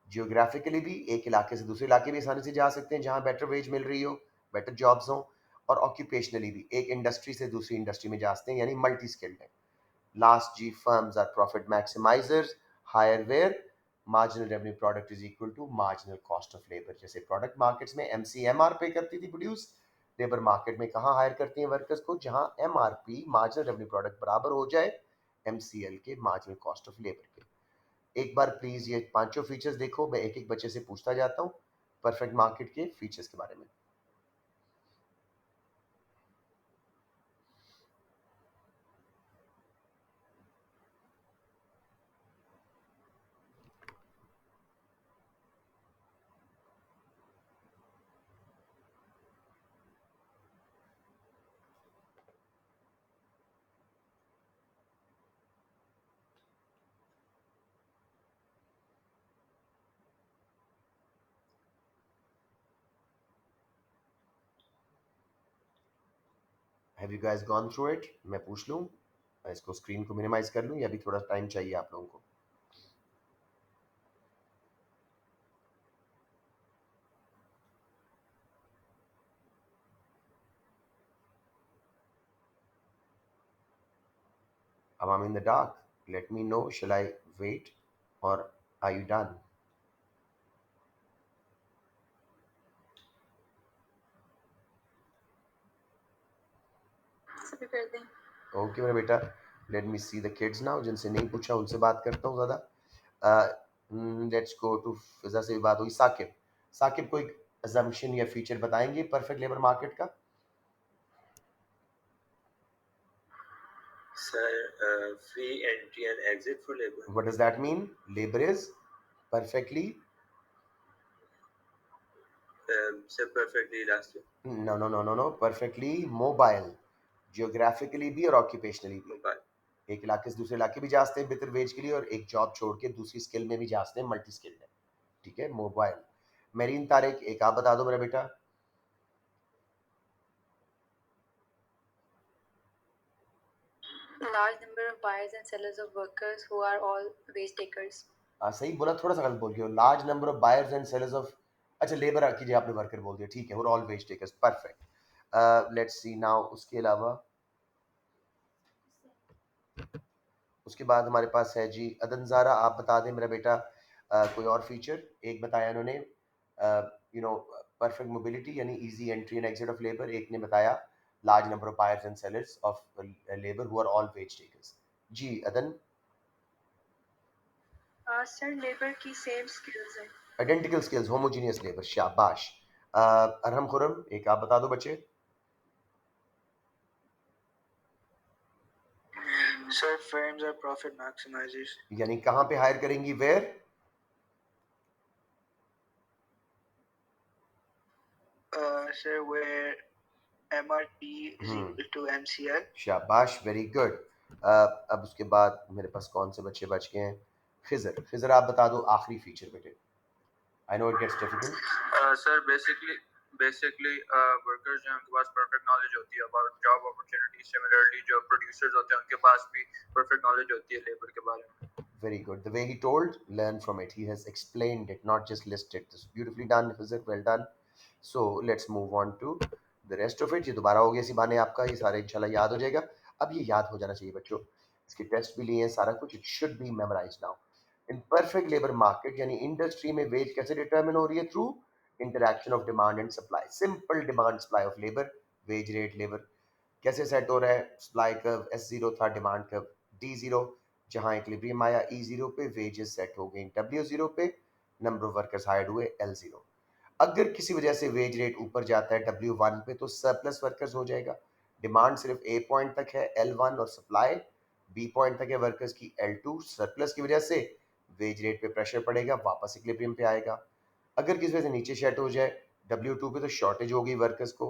जियोग्राफिकली भी एक इलाके से दूसरे इलाके भी आसानी से जा सकते हैं जहाँ बेटर वेज मिल रही हो, बेटर जॉब्स हों। और ऑक्यूपेशनली भी एक इंडस्ट्री से दूसरी इंडस्ट्री में जा सकते हैं, यानी मल्टी स्किल्ड है। लास्ट जी, firms are profit maximizers, hire where marginal revenue product is equal to marginal cost of labour. जैसे प्रोडक्ट मार्केट्स में MCMR पे करती थी प्रोड्यूस, लेबर मार्केट में कहाँ हायर करती हैं वर्कर्स को, जहाँ MRP मार्जिनल रेवेन्यू प्रोडक्ट बराबर हो जाए MCL के मार्जिनल कॉस्ट ऑफ लेबर के। एक बार प्लीज ये पांचों फीचर्स देखो, मैं एक एक बच्चे से पूछता जाता हूँ परफेक्ट मार्केट के फीचर्स के बारे में। Have you guys gone through it? मैं पूछ लूँ, इसको स्क्रीन को मिनिमाइज कर लूँ या अभी थोड़ा टाइम चाहिए आप लोगों को? I'm in the dark. Let me know. Shall I wait or are you done? सभी कर दें। ओके मेरा बेटा, let me see the kids now. जिनसे नहीं पूछा उनसे बात करता हूँ ज़्यादा। लेट्स गो टू फिजा से भी बात हुई। साकिब, साकिब कोई assumption या फीचर बताएंगे परफेक्ट लेबर मार्केट का? Sir, free entry and exit for labor. What does that mean? Labor is perfectly Sir, perfectly elastic. no, perfectly mobile, geographically भी और occupationally भी। Mobile. एक इलाके से दूसरे इलाके भी जा सकते हैं बेहतर वेज के लिए, और एक जॉब छोड़ के दूसरी स्किल में भी जा सकते हैं, मल्टी स्किल्ड है। ठीक है, मोबाइल। मेरीन तारिक, एक आप बता दो मेरा बेटा। Large number of buyers and sellers of workers who are all wage takers. सही बोला, थोड़ा सा गलत बोल गए हो। Large number of buyers and sellers of, अच्छा लेबर कीजिए, आपने वर्कर बोल दिया, ठीक है, और all wage takers, perfect. Let's see now. उसके अलावा उसके बाद हमारे पास है जी अदनजारा, आप बता दें मेरा बेटा। कोई और फीचर एक बताया इन्होंने, यू नो परफेक्ट मोबिलिटी यानी easy entry and exit of labour. एक ने बताया large number of buyers and sellers of labour who are all wage takers. जी अदन। सर लेबर की सेम स्किल्स है। आइडेंटिकल स्किल्स, होमोजीनियस लेबर, शाबाश। अरहम खुरम, एक आप बता दो बच्चे। Sir, firms are profit maximizers. यानी कहाँ पे हायर करेंगी, where? Sir, where MRP is equal to MCL. शाबाश, वेरी गुड। अब उसके बाद मेरे पास कौन से बच्चे बच गए हैं? खिजर, खिजर आप बता दो आखिरी फीचर बेटे। I know it gets difficult. Sir basically workers जो हैं उनके पास परफेक्ट नॉलेज होती है अबाउट जॉब अपॉर्चुनिटी। सिमिलरली जो प्रोड्यूसर्स होते हैं उनके पास भी परफेक्ट नॉलेज होती है लेबर के बारे में। Very good. The way he told, learn from it. He has explained it, not just listed. This is beautifully done, Khizr. Well done. So let's move on to the rest of it. ये दोबारा हो गया इसी बहाने आपका, ये सारे इंशाल्लाह याद हो जाएगा। अब ये याद हो जाना चाहिए बच्चों, इसके टेस्ट भी लिए हैं, सारा कुछ। It should be memorise now. In perfect labour market यानी इंडस्ट्री में वेज कैसे डिटरमिन हो रही है? Through interaction of demand and supply. Simple demand supply of labour, wage rate labour कैसे सेट हो रहा है? सप्लाई कर्व S0 था, डिमांड कर्व D0, जहां इक्विलिब्रियम आया E0 पे, वेजेस सेट हो गई W0 पे, नंबर ऑफ वर्कर्स हायर्ड हुए L0। अगर किसी वजह से वेज रेट ऊपर जाता है W1 पे तो सरप्लस वर्कर्स हो जाएगा। डिमांड सिर्फ A पॉइंट तक है L1 और सप्लाई B पॉइंट तक है वर्कर्स की L2। सरप्लस की वजह से वेज रेट पे प्रेशर पड़ेगा, वापस इक्विलिब्रियम पे आएगा। अगर किसी वजह से नीचे सेट हो जाए W2 पे तो शॉर्टेज होगी वर्कर्स को,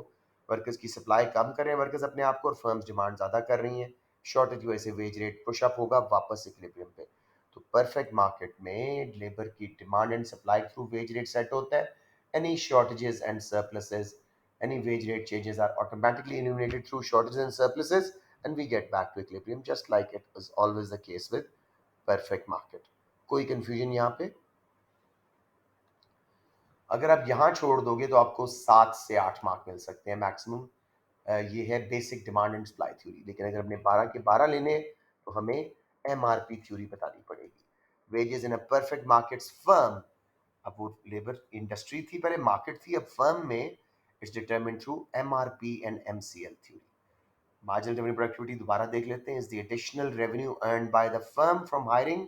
वर्कर्स की सप्लाई कम कर रहे हैं वर्कर्स अपने आप को, और फर्म्स डिमांड ज़्यादा कर रही हैं, शॉर्टेज की वजह से वेज रेट पुश अप होगा वापस इक्विलिब्रियम पे। तो परफेक्ट मार्केट में लेबर की demand and supply through wage rate set होता है। Any shortages and surpluses, any wage rate changes are automatically eliminated through shortages and surpluses, and we get back to equilibrium just like it was always the case with perfect market. कोई confusion यहाँ पे? अगर आप यहाँ छोड़ दोगे तो आपको 7 से 8 मार्क मिल सकते हैं मैक्सिमम। ये है basic demand and supply theory. लेकिन अगर हमने 12 के 12 लेने हैं तो हमें MRP थ्योरी बतानी पड़ेगी। Wages in a perfect markets firm, अब वो लेबर इंडस्ट्री थी पहले, मार्केट थी, अब फर्म में it's determined through MRP and MCL theory. Marginal revenue productivity दोबारा देख लेते हैं। Is the additional revenue earned by the firm from hiring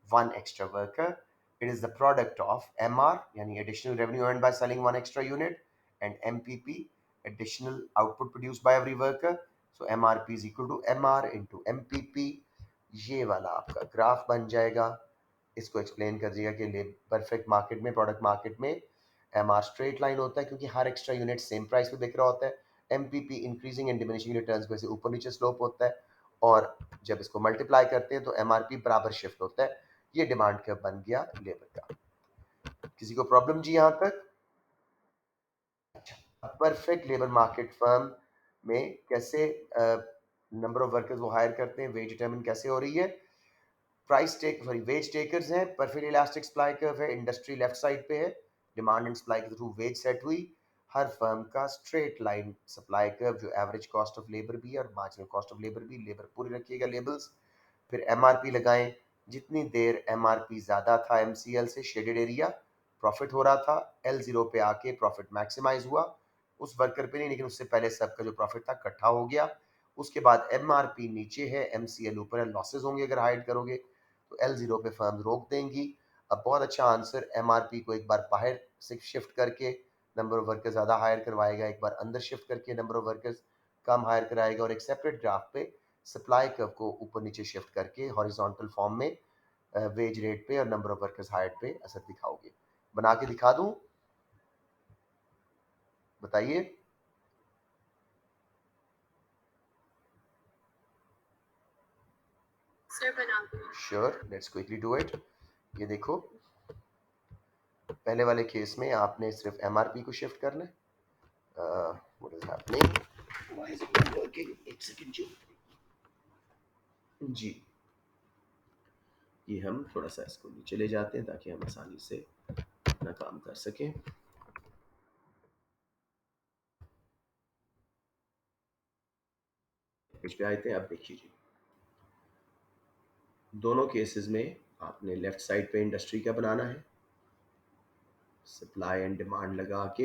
one extra worker. It is the product of MR, यानी additional revenue earned by selling one extra unit, and MPP, additional output produced by every worker. So MRP is equal to MR into MPP. ये वाला आपका graph बन जाएगा। इसको explain कर दिया कि परफेक्ट मार्केट में, प्रोडक्ट मार्केट में MR स्ट्रेट लाइन होता है क्योंकि हर एक्स्ट्रा यूनिट सेम प्राइस पे बिक रहा होता है। MPP increasing and diminishing returns वैसे ऊपर नीचे स्लोप होता है, और जब इसको मल्टीप्लाई करते हैं तो MRP बराबर शिफ्ट होता है। ये डिमांड कर्व बन गया लेबर का। किसी को प्रॉब्लम जी यहां तक? अच्छा, परफेक्ट लेबर मार्केट फर्म में कैसे नंबर ऑफ वर्कर्स वो हायर करते हैं, वेज डिटरमिन कैसे हो रही है, वेज टेकर्स हैं, परफेक्टली इलास्टिक सप्लाई कर्व है, इंडस्ट्री लेफ्ट साइड पे है, डिमांड एंड सप्लाई के थ्रू वेज सेट हुई, हर फर्म का स्ट्रेट लाइन सप्लाई कर्व जो एवरेज कॉस्ट ऑफ लेबर भी है और मार्जिनल कॉस्ट ऑफ लेबर भी, लेबर पूरी रखिएगा लेबल्स। फिर एमआरपी लगाएं, जितनी देर एमआरपी ज़्यादा था एमसीएल से शेडेड एरिया प्रॉफिट हो रहा था, L0 पे आके प्रॉफिट मैक्सिमाइज हुआ, उस वर्कर पे नहीं लेकिन उससे पहले सबका जो प्रॉफिट था इकट्ठा हो गया। उसके बाद एमआरपी नीचे है, एमसीएल ऊपर है, लॉसेज होंगे अगर हाइड करोगे तो L0 पे फर्म रोक देंगी। अब बहुत अच्छा आंसर, एमआरपी को एक बार बाहर से शिफ्ट करके नंबर ऑफ वर्कर्स ज़्यादा हायर करवाएगा, एक बार अंदर शिफ्ट करके नंबर ऑफ वर्कर्स कम हायर कराएगा, और एक सेपरेट ग्राफ पे सप्लाई कर्व को ऊपर नीचे शिफ्ट करके हॉरिजॉन्टल फॉर्म में वेज रेट पे और नंबर ऑफ वर्कर्स हायर पे असर दिखाओगे। बना के दिखा दूं, बताइए। सर बना दो। Sure, let's quickly do it. ये देखो, पहले वाले केस में आपने सिर्फ एमआरपी को शिफ्ट करना है। What is happening, why is it not working, एक सेकंड जी। ये हम थोड़ा सा इसको नीचे ले जाते हैं ताकि हम आसानी से अपना काम कर सकें। पेज पे आए थे, अब देखिए जी, दोनों केसेस में आपने लेफ्ट साइड पे इंडस्ट्री का बनाना है, सप्लाई एंड डिमांड लगा के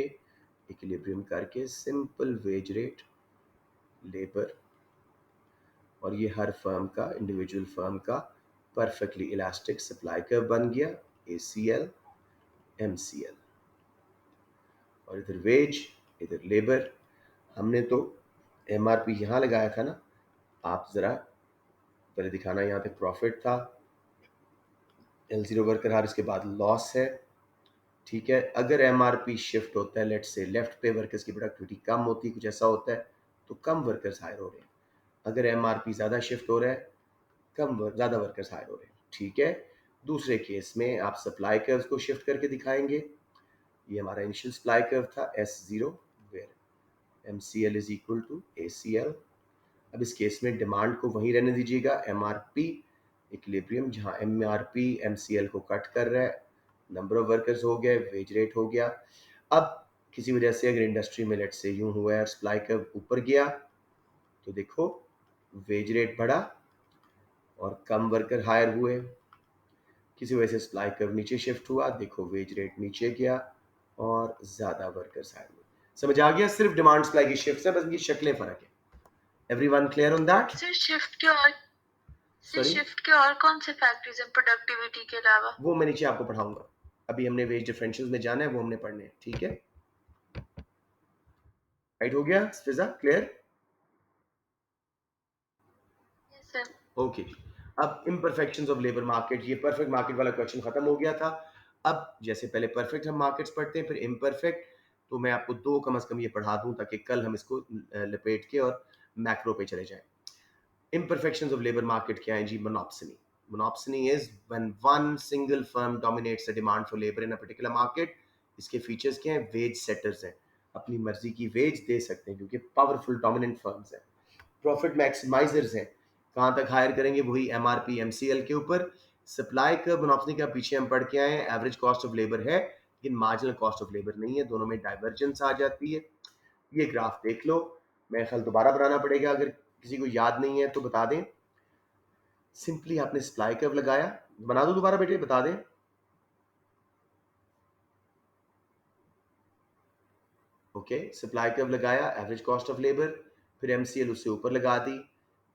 इक्विलिब्रियम करके सिंपल वेज रेट लेबर, और ये हर फर्म का, इंडिविजुअल फर्म का परफेक्टली इलास्टिक सप्लाई कर्व बन गया, ACL MCL, और इधर वेज इधर लेबर। हमने तो MRP यहाँ लगाया था ना, आप ज़रा पहले दिखाना, यहाँ पे प्रॉफिट था, L0 वर्कर हार, इसके बाद लॉस है, ठीक है। अगर MRP शिफ्ट होता है लेट्स से लेफ्ट पे, वर्कर्स की प्रोडक्टिविटी कम होती है, कुछ ऐसा होता है, तो कम वर्कर्स हायर हो रहे हैं। अगर MRP ज़्यादा शिफ्ट हो रहा है, ज़्यादा वर्कर्स हायर हो रहे हैं, ठीक है। दूसरे केस में आप सप्लाई कर्व्स को शिफ्ट करके दिखाएंगे। ये हमारा इनिशियल सप्लाई कर्व था S0 where MCL is equal to ACL। अब इस केस में डिमांड को वहीं रहने दीजिएगा, MRP इक्विलिब्रियम, जहाँ MRP MCL को कट कर रहा है, नंबर ऑफ वर्कर्स हो गया, वेज रेट हो गया। अब किसी वजह से अगर इंडस्ट्री में लेट से यूं हुआ है, सप्लाई कर्व ऊपर गया, तो देखो वेज रेट बढ़ा और कम वर्कर हायर हुए। किसी वजह से सप्लाई कर्व नीचे शिफ्ट हुआ, देखो वेज रेट नीचे गया और ज़्यादा वर्कर्स हायर हुए। समझ आ गया, सिर्फ डिमांड सप्लाई की शिफ्ट है, बस इनकी शक्लें फ़र्क है। Everyone clear on that? Sir shift के और कौन से फैक्टर्स हैं प्रोडक्टिविटी के अलावा? वो मैं नीचे आपको पढ़ाऊंगा, अभी हमने वेज डिफरेंशियल्स में जाना है, वो हमने पढ़ने हैं, ठीक है। राइट हो गया फिजा, क्लियर? Yes sir. ओके जी। अब इम्परफेक्शंस ऑफ लेबर मार्केट, ये परफेक्ट मार्केट वाला क्वेश्चन खत्म हो गया था। अब जैसे पहले परफेक्ट हम मार्केट्स पढ़ते हैं, फिर इम्परफेक्ट, तो मैं आपको दो कम से कम ये पढ़ा दूं ताकि कल हम इसको लपेट के और मैक्रो पे चले जाएं। Imperfections of labor market क्या है जी? Monopsony. Monopsony is when one single firm dominates the demand for labor in a particular market. इसके फीचर्स क्या हैं? वेज सेटर्स हैं, अपनी मर्जी की वेज दे सकते हैं क्योंकि पावरफुल डोमिनेंट फर्म्स हैं। प्रॉफिट मैक्सिमाइजर्स हैं, कहाँ तक हायर करेंगे? वही MRP MCL के ऊपर। सप्लाई का मोनोपोली का पीछे हम पढ़ के आए हैं, एवरेज कॉस्ट ऑफ लेबर है लेकिन मार्जिनल कॉस्ट ऑफ लेबर नहीं है, दोनों में डाइवर्जेंस आ जाती है। ये ग्राफ देख लो, मैं ख्याल दोबारा बनाना पड़ेगा, अगर किसी को याद नहीं है तो बता दें। सिंपली आपने सप्लाई कर्व लगाया, बना दो दोबारा बेटे, बता दें। ओके, सप्लाई कर्व लगाया, एवरेज कॉस्ट ऑफ लेबर, फिर MCL उससे ऊपर लगा दी,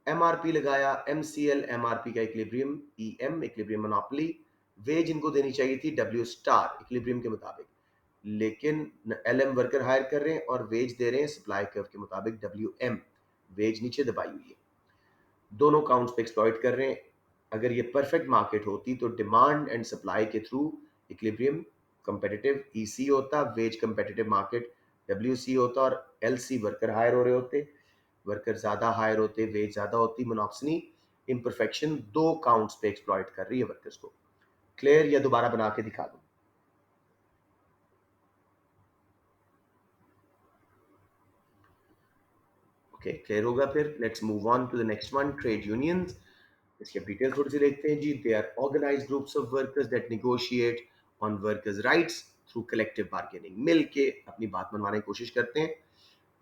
MRP लगाया, MCL MRP का equilibrium, EM equilibrium monopoly, wage इनको देनी चाहिए थी W स्टार इक्विलिब्रियम के मुताबिक, लेकिन LM वर्कर हायर कर रहे हैं और वेज दे रहे हैं सप्लाई कर्व के मुताबिक WM, वेज नीचे दबाई हुई है, दोनों काउंट्स पे एक्सप्लॉइट कर रहे हैं। अगर ये परफेक्ट मार्केट होती तो डिमांड एंड सप्लाई के थ्रू इक्विलिब्रियम कंपेटिटिव EC होता, वेज कंपेटिटिव मार्केट WC होता, और LC वर्कर हायर हो रहे होते, वर्कर ज़्यादा हायर होते, वेज ज़्यादा होती। मोनोप्सनी इम्परफेक्शन दो काउंट्स पे एक्सप्लॉइट कर रही है वर्कर्स को। क्लियर, या दोबारा बना के दिखा दूं? ओके, क्लियर होगा। फिर let's move on to the next one, trade unions. इसके डिटेल थोड़ी सी देखते हैं जी। They are organized groups of workers that negotiate on workers rights through collective bargaining. मिल के अपनी बात मनवाने की कोशिश करते हैं।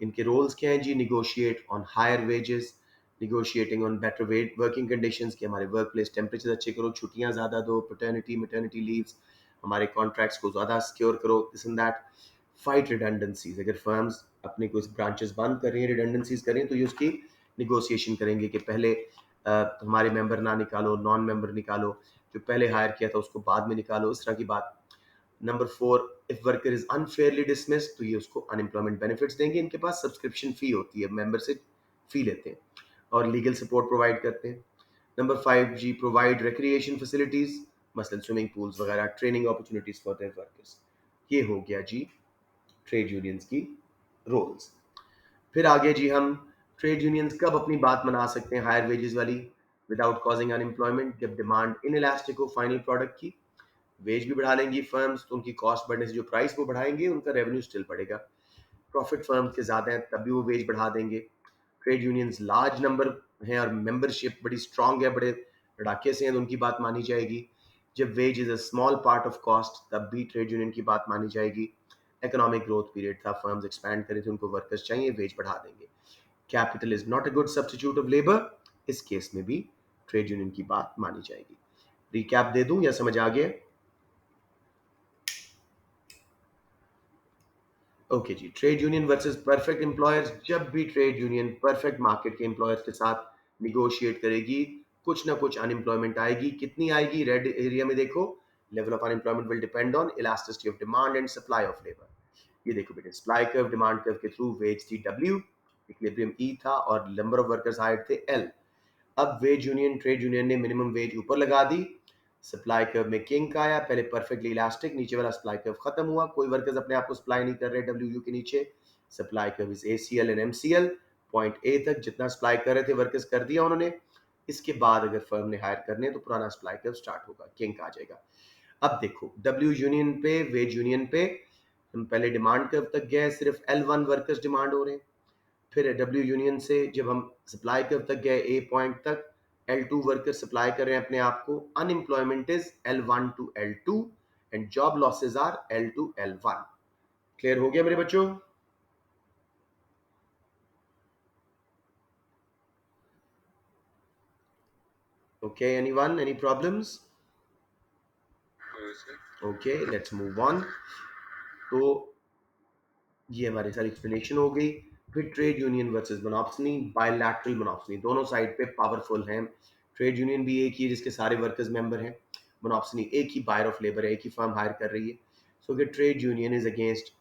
इनके रोल्स क्या हैं जी? Negotiate on higher wages, negotiating on better working conditions, कि हमारे वर्क प्लेस टेम्परेचर अच्छे करो, छुट्टियां ज़्यादा दो, पैटर्निटी मैटर्निटी लीव्स, हमारे कॉन्ट्रैक्ट्स को ज़्यादा सिक्योर करो, this and that. Fight redundancies, अगर फर्म्स अपनी कोई ब्रांचेस बंद कर रही हैं, रिडंडेंसीज कर रही हैं, तो ये उसकी निगोशिएशन करेंगे कि पहले हमारे मेंबर ना निकालो, नॉन मेंबर निकालो, जो पहले हायर किया था उसको बाद में निकालो, इस तरह की बात। Number 4, if worker is unfairly dismiss, तो ये उसको अनएम्प्लॉयमेंट बेनिफिट्स देंगे। इनके पास सब्सक्रिप्शन फी होती है, मेंबर से फी लेते हैं और लीगल सपोर्ट प्रोवाइड करते हैं। नंबर 5 जी, प्रोवाइड रिक्रिएशन फैसिलिटीज, मसलन स्विमिंग पूल्स वगैरह, training opportunities for their workers. ये हो गया जी ट्रेड यूनियंस की रोल्स। फिर आगे जी हम ट्रेड यूनियंस कब अपनी बात मना सकते हैं हायर वेजेस वाली विदाउट कॉजिंग अनएम्प्लॉयमेंट? जब डिमांड इनइलास्टिक हो फाइनल प्रोडक्ट की, वेज भी बढ़ा लेंगी फर्म्स, तो उनकी कॉस्ट बढ़ने से जो प्राइस वो बढ़ाएंगे उनका रेवेन्यू स्टिल बढ़ेगा। प्रॉफिट फर्म्स के ज़्यादा हैं तब भी वो वेज बढ़ा देंगे। ट्रेड यूनियंस लार्ज नंबर हैं और मेंबरशिप बड़ी स्ट्रांग है, बड़े लड़ाके से हैं, तो उनकी बात मानी जाएगी। जब wage is a small part of cost, तब भी ट्रेड यूनियन की बात मानी जाएगी। इकोनॉमिक ग्रोथ पीरियड था, फर्म्स एक्सपैंड करें थे, उनको वर्कर्स चाहिए, वेज बढ़ा देंगे। Capital is not a good substitute of labour, इस केस में भी ट्रेड यूनियन की बात मानी जाएगी। रिकैप दे दूं या समझ आ गया? ओके जी, trade union versus perfect employers. जब भी ट्रेड यूनियन परफेक्ट मार्केट के एम्प्लॉयर्स के साथ निगोशिएट करेगी, कुछ ना कुछ अनएम्प्लॉयमेंट आएगी। कितनी आएगी? रेड एरिया में देखो, level of unemployment will depend on elasticity of demand and supply of labour. ये देखो बेटे, सप्लाई कर्व, डिमांड कर्व के थ्रू वेज थी W, इक्विलिब्रियम E था और नंबर ऑफ वर्कर्स हायर्ड थे L। अब वेज यूनियन, ट्रेड यूनियन ने मिनिमम वेज ऊपर लगा दी, सप्लाई कर्व में किंक आया, पहले परफेक्टली इलास्टिक, नीचे वाला सप्लाई कर्व खत्म हुआ, कोई वर्कर्स अपने आप को सप्लाई नहीं कर रहे WU के नीचे। Supply curve is ACL and MCL, point A तक जितना सप्लाई कर रहे थे वर्कर्स कर दिया उन्होंने। इसके बाद अगर फर्म ने हायर करने तो पुराना सप्लाई कर्व स्टार्ट होगा, किंक आ जाएगा। अब देखो, W यूनियन पे, वेज यूनियन पे हम पहले डिमांड कर्व तक गए, सिर्फ L1 वर्कर्स डिमांड हो रहे हैं। फिर W यूनियन से जब हम सप्लाई कर्व तक गए A पॉइंट तक, L2 वर्कर सप्लाई कर रहे हैं अपने आप को। Unemployment is L1 to L2 and job losses are L2 L1। Clear हो गया मेरे बच्चों? Okay, anyone, any problems? Okay, let's move on. तो ये हमारी सारी एक्सप्लेनेशन हो गई। फिर trade union versus monopoly, bilateral monopoly, दोनों साइड पे पावरफुल हैं। ट्रेड यूनियन भी एक ही है जिसके सारे वर्कर्स मेंबर हैं, मोनोपोली एक ही बायर ऑफ लेबर है, एक ही फर्म हायर कर रही है। सो अगर trade union is against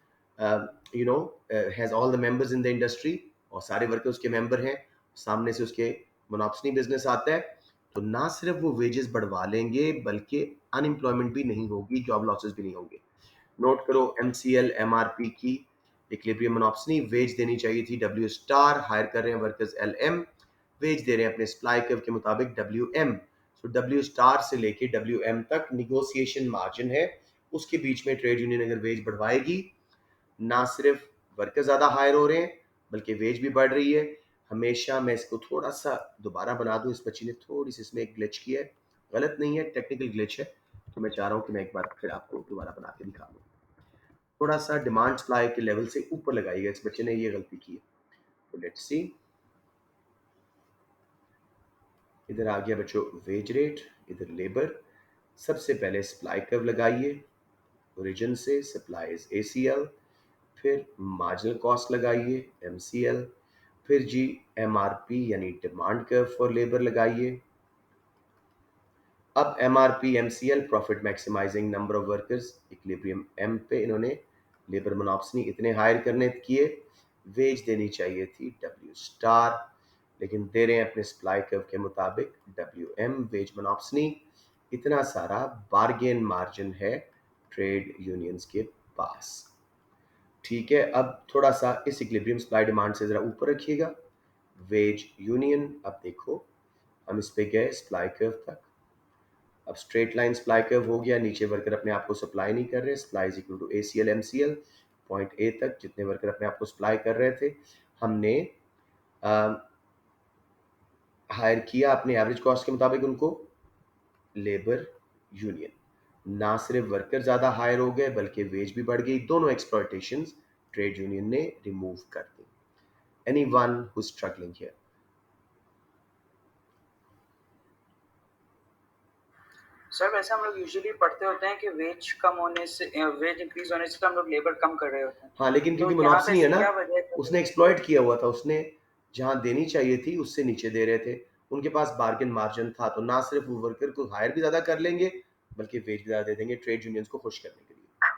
you know has all the members in the industry और सारे वर्कर्स उसके मेंबर हैं, सामने से उसके मोनोपोली बिजनेस आता है, तो ना सिर्फ वो वेजेस बढ़वा लेंगे बल्कि अनएम्प्लॉयमेंट भी नहीं होगी, जॉब लॉसेस भी नहीं होंगे। नोट करो, MCL MRP की इक्विलिब्रियम मोनोपोली, वेज देनी चाहिए थी W स्टार, हायर कर रहे हैं वर्कर्स LM, वेज दे रहे हैं अपने सप्लाई कर्व के मुताबिक WM। सो W स्टार से लेके WM तक निगोशिएशन मार्जिन है, उसके बीच में ट्रेड यूनियन अगर वेज बढ़वाएगी, ना सिर्फ वर्कर ज़्यादा हायर हो रहे हैं बल्कि वेज भी बढ़ रही है। हमेशा मैं इसको थोड़ा सा दोबारा बना दूं, इस बच्ची ने थोड़ी सी इसमें एक ग्लिच किया है, गलत नहीं है, टेक्निकल ग्लिच है, तो मैं चाह रहा हूँ कि मैं एक बार फिर आपको दोबारा बना के दिखा दूँ। थोड़ा सा डिमांड सप्लाई के लेवल से ऊपर लगाइएगा, इस बच्चे ने ये गलती की है। तो लेट्स सी, इधर आ गया बच्चों वेज रेट, इधर लेबर। सबसे पहले सप्लाई कर्व लगाइए, ओरिजिन से सप्लाई इज ACL, फिर मार्जिनल कॉस्ट लगाइए MCL, फिर जी MRP यानी डिमांड कर्व फॉर लेबर लगाइए। अब MRP MCL, profit maximizing number of workers, equilibrium M पे इन्होंने लेबर मोनोपोली इतने हायर करने किए, वेज देनी चाहिए थी W स्टार, लेकिन दे रहे हैं अपने सप्लाई कर्व के मुताबिक WM, वेज मोनोपोली। इतना सारा बार्गेन मार्जिन है ट्रेड यूनियंस के पास। ठीक है, अब थोड़ा सा इस इक्विलिब्रियम सप्लाई डिमांड से ज़रा ऊपर रखिएगा, वेज यूनियन। अब देखो, हम इस पे गए सप्लाई कर्व तक, अब स्ट्रेट लाइन सप्लाई कर्व हो गया, नीचे वर्कर अपने आप को सप्लाई नहीं कर रहे, supply is equal to ACL MCL, point A तक जितने वर्कर अपने आप को सप्लाई कर रहे थे, हमने हायर किया अपने एवरेज कॉस्ट के मुताबिक उनको लेबर यूनियन, ना सिर्फ वर्कर ज़्यादा हायर हो गए बल्कि वेज भी बढ़ गई, दोनों एक्सप्लॉयटेशंस ट्रेड यूनियन ने रिमूव कर दी। Anyone who is struggling here? Sir वैसे हम लोग यूजुअली पढ़ते होते हैं कि वेज कम होने से, वेज इंक्रीज होने से हम लोग लेबर कम कर रहे होते हैं। हाँ, लेकिन क्योंकि तो यहाँ मोनोपोली पे है ना, क्या वजह है? उसने एक्सप्लॉइट किया हुआ था, उसने जहाँ देनी चाहिए थी उससे नीचे दे रहे थे, उनके पास बार्गेन मार्जिन था, तो ना सिर्फ वो वर्कर को हायर भी ज़्यादा कर लेंगे बल्कि वेज भी ज़्यादा दे देंगे ट्रेड यूनियंस को खुश करने के लिए।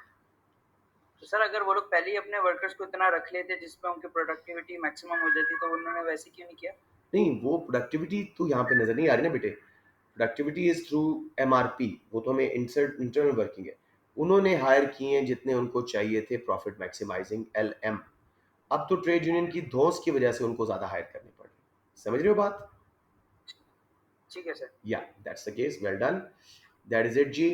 तो सर अगर वो लोग पहले ही अपने वर्कर्स को इतना रख लेते जिसमें उनकी प्रोडक्टिविटी मैक्सिमम हो जाती, तो उन्होंने वैसे क्यों नहीं किया? नहीं, वो प्रोडक्टिविटी तो यहाँ पे नज़र नहीं आ रही ना बेटे। प्रोडक्टिविटी इज थ्रू MRP, वो तो हमें इंटरनल वर्किंग है। उन्होंने हायर किए हैं जितने उनको चाहिए थे, प्रॉफिट मैक्सिमाइजिंग LM। अब तो ट्रेड यूनियन की धौंस की वजह से उनको ज़्यादा हायर करने पड़ रहे। समझ रहे हो बात? ठीक है sir. Yeah that's the case, well done, that is it जी।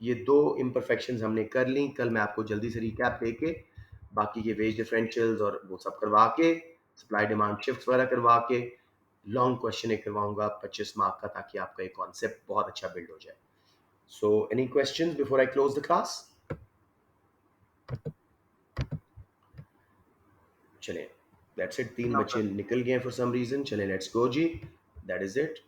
ये दो इम्परफेक्शंस हमने कर ली। कल मैं आपको जल्दी से रिकैप दे के बाकी के वेज डिफरेंशियल्स और वो सब करवा के, सप्लाई डिमांड शिफ्ट्स वगैरह करवा के लॉन्ग क्वेश्चन एक करवाऊंगा 25 मार्क का, ताकि आपका एक कॉन्सेप्ट बहुत अच्छा बिल्ड हो जाए। So any questions before I close the class? चलें, दैट्स इट। 3 No, बच्चे निकल गए फॉर सम रीजन। चलें, लेट्स गो जी, दैट इज इट।